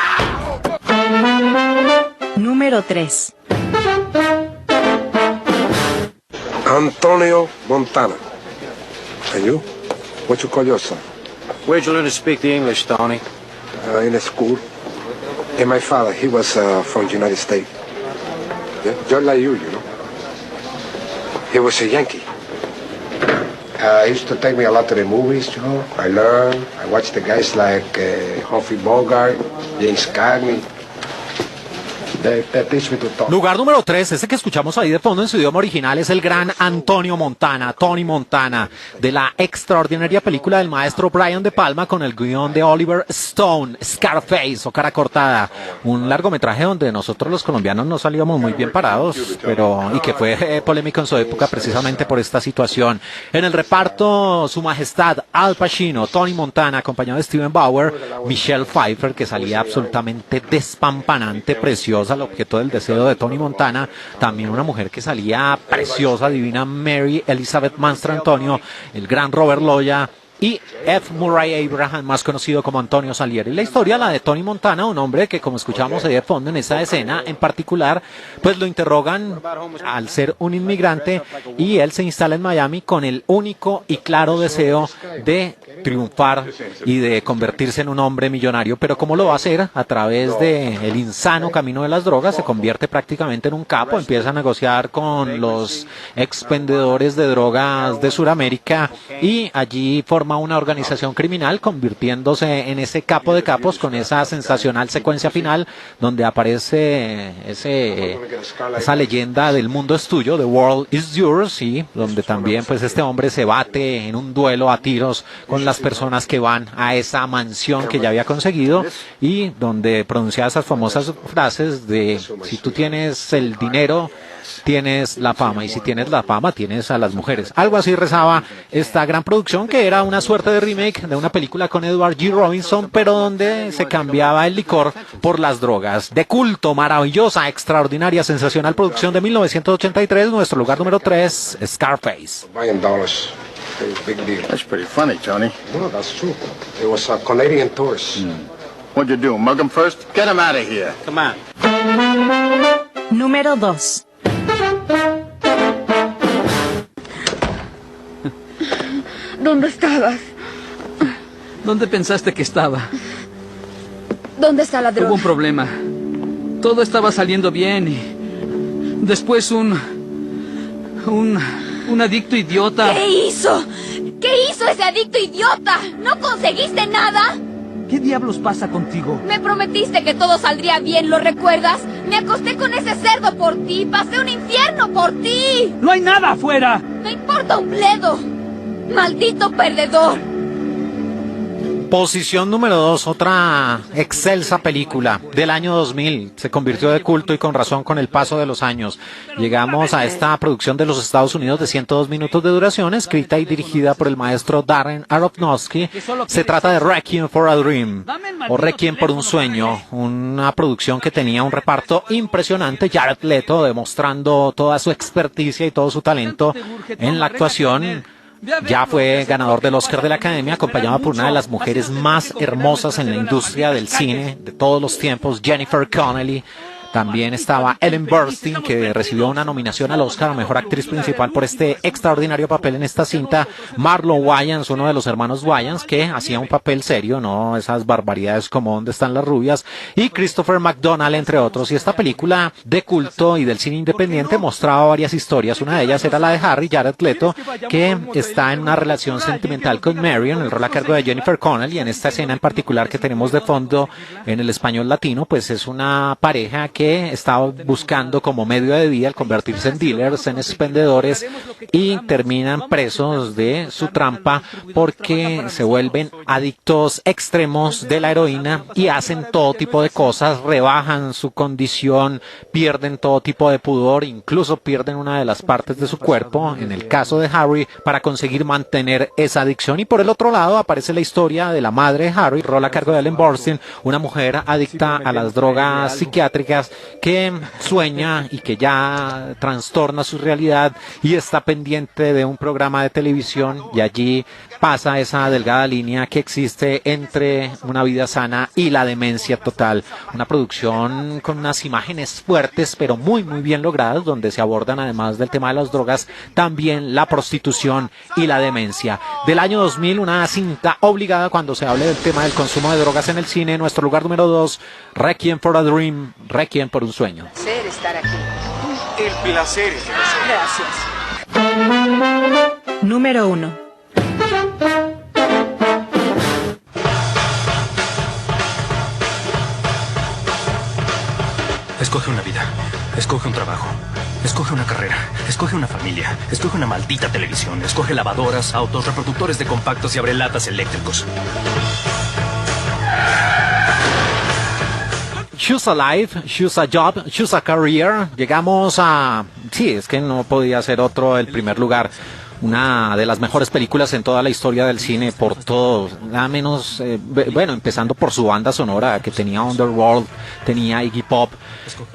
Número 3. Antonio Montana. And you? What you call your son? Where'd you learn to speak the English, Tony? In a school. And my father, he was from the United States. Yeah? Just like you know. He was a Yankee. He used to take me a lot to the movies, you know. I learned. I watched the guys like Humphrey Bogart, James Cagney. Lugar número 3, ese que escuchamos ahí de fondo en su idioma original es el gran Antonio Montana, Tony Montana, de la extraordinaria película del maestro Brian De Palma con el guión de Oliver Stone, Scarface o Cara Cortada, un largometraje donde nosotros los colombianos no salíamos muy bien parados, y que fue polémico en su época precisamente por esta situación. En el reparto, su majestad Al Pacino, Tony Montana, acompañado de Steven Bauer, Michelle Pfeiffer, que salía absolutamente despampanante, preciosa, el objeto del deseo de Tony Montana. También una mujer que salía preciosa, divina, Mary Elizabeth Mastrantonio, el gran Robert Loya y F. Murray Abraham, más conocido como Antonio Salieri. La historia, la de Tony Montana, un hombre que, como escuchamos ahí de fondo en esa escena en particular, pues lo interrogan al ser un inmigrante y él se instala en Miami con el único y claro deseo de triunfar y de convertirse en un hombre millonario. Pero ¿cómo lo va a hacer? A través del insano camino de las drogas. Se convierte prácticamente en un capo, empieza a negociar con los expendedores de drogas de Sudamérica y allí forma una organización criminal, convirtiéndose en ese capo de capos con esa sensacional secuencia final donde aparece esa leyenda del mundo es tuyo, The World is Yours, y donde también pues este hombre se bate en un duelo a tiros con las personas que van a esa mansión que ya había conseguido y donde pronuncia esas famosas frases de si tú tienes el dinero, tienes la fama, y si tienes la fama, tienes a las mujeres. Algo así rezaba esta gran producción, que era una una suerte de remake de una película con Edward G. Robinson, pero donde se cambiaba el licor por las drogas. De culto, maravillosa, extraordinaria, sensacional producción de 1983, nuestro lugar número 3, Scarface. $1 million. Big deal. That's pretty funny, Tony. No, that's true. It was a Canadian tourist. What'd you do, mug him first? Get him out of here. Come on. Número 2. ¿Dónde estabas? ¿Dónde pensaste que estaba? ¿Dónde está la droga? Hubo un problema. Todo estaba saliendo bien y... después un adicto idiota... ¿Qué hizo? ¿Qué hizo ese adicto idiota? ¿No conseguiste nada? ¿Qué diablos pasa contigo? Me prometiste que todo saldría bien, ¿lo recuerdas? Me acosté con ese cerdo por ti, pasé un infierno por ti. ¡No hay nada afuera! Me importa un bledo. ¡Maldito perdedor! Posición número 2, otra excelsa película del año 2000. Se convirtió de culto y con razón con el paso de los años. Llegamos a esta producción de los Estados Unidos de 102 minutos de duración, escrita y dirigida por el maestro Darren Aronofsky. Se trata de Requiem for a Dream, o Requiem por un sueño, una producción que tenía un reparto impresionante. Jared Leto demostrando toda su experticia y todo su talento en la actuación. Ya fue ganador del Oscar de la Academia, acompañado por una de las mujeres más hermosas en la industria del cine de todos los tiempos, Jennifer Connelly. También estaba Ellen Burstyn, que recibió una nominación al Oscar a Mejor Actriz Principal por este extraordinario papel en esta cinta. Marlon Wayans, uno de los hermanos Wayans, que hacía un papel serio, no esas barbaridades como ¿Dónde están las rubias? Y Christopher McDonald, entre otros. Y esta película de culto y del cine independiente mostraba varias historias. Una de ellas era la de Harry, Jared Leto, que está en una relación sentimental con Marion, el rol a cargo de Jennifer Connelly. Y en esta escena en particular que tenemos de fondo en el español latino, pues es una pareja que estaba buscando como medio de vida el convertirse en dealers, en expendedores, y terminan presos de su trampa porque se vuelven adictos extremos de la heroína y hacen todo tipo de cosas, rebajan su condición, pierden todo tipo de pudor, incluso pierden una de las partes de su cuerpo, en el caso de Harry, para conseguir mantener esa adicción. Y por el otro lado aparece la historia de la madre de Harry, rol a cargo de Ellen Burstyn, una mujer adicta a las drogas psiquiátricas que sueña y que ya trastorna su realidad y está pendiente de un programa de televisión, y allí pasa esa delgada línea que existe entre una vida sana y la demencia total. Una producción con unas imágenes fuertes pero muy bien logradas, donde se abordan, además del tema de las drogas, también la prostitución y la demencia. Del año 2000, una cinta obligada cuando se hable del tema del consumo de drogas en el cine. Nuestro lugar número 2, Requiem for a Dream, Requiem por un sueño. Placer estar aquí. El placer es Gracias. Número 1. Escoge una vida, escoge un trabajo, escoge una carrera, escoge una familia, escoge una maldita televisión, escoge lavadoras, autos, reproductores de compactos y abrelatas eléctricos. Choose a life, choose a job, choose a career. Llegamos a... Sí, es que no podía ser otro el primer lugar. Una de las mejores películas en toda la historia del cine, por todo, nada menos, bueno, empezando por su banda sonora, que tenía Underworld, tenía Iggy Pop.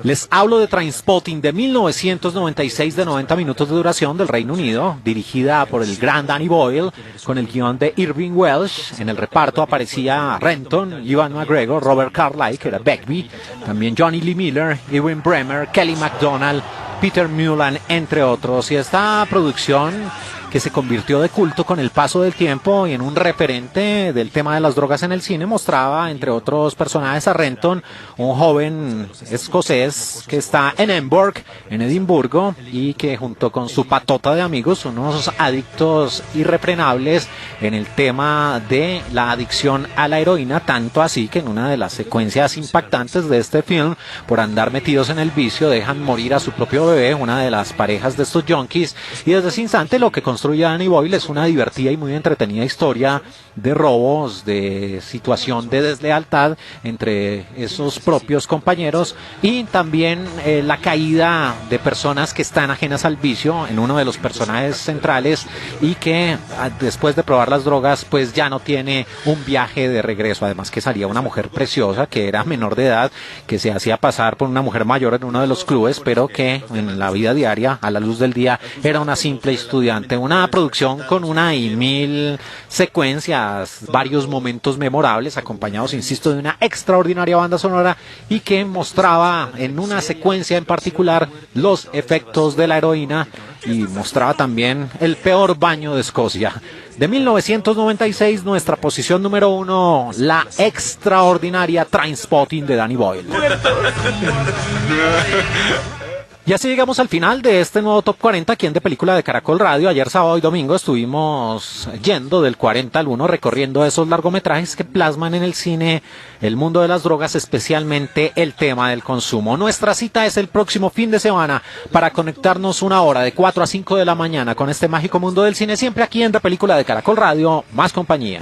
Les hablo de Trainspotting, de 1996, de 90 minutos de duración, del Reino Unido, dirigida por el gran Danny Boyle, con el guión de Irving Welsh. En el reparto aparecía Renton, Ewan McGregor, Robert Carlyle, que era Begbie, también Johnny Lee Miller, Ewan Bremer, Kelly MacDonald, Peter Mullan, entre otros. Y esta producción, que se convirtió de culto con el paso del tiempo y en un referente del tema de las drogas en el cine, mostraba, entre otros personajes, a Renton, un joven escocés que está en Edimburgo, y que junto con su patota de amigos, unos adictos irrefrenables en el tema de la adicción a la heroína, tanto así que en una de las secuencias impactantes de este film, por andar metidos en el vicio, dejan morir a su propio bebé, una de las parejas de estos junkies, y desde ese instante lo que construye Danny Boyle es una divertida y muy entretenida historia de robos, de situación de deslealtad entre esos propios compañeros y también la caída de personas que están ajenas al vicio en uno de los personajes centrales y que después de probar las drogas pues ya no tiene un viaje de regreso. Además que salía una mujer preciosa que era menor de edad, que se hacía pasar por una mujer mayor en uno de los clubes, pero que en la vida diaria, a la luz del día, era una simple estudiante. Una producción con una y mil secuencias, varios momentos memorables, acompañados, insisto, de una extraordinaria banda sonora y que mostraba en una secuencia en particular los efectos de la heroína y mostraba también el peor baño de Escocia. De 1996, nuestra posición número 1, la extraordinaria Trainspotting de Danny Boyle. Y así llegamos al final de este nuevo Top 40 aquí en De Película de Caracol Radio. Ayer sábado y domingo estuvimos yendo del 40 al 1 recorriendo esos largometrajes que plasman en el cine el mundo de las drogas, especialmente el tema del consumo. Nuestra cita es el próximo fin de semana para conectarnos una hora de 4 a 5 de la mañana con este mágico mundo del cine, siempre aquí en De Película de Caracol Radio, más compañía.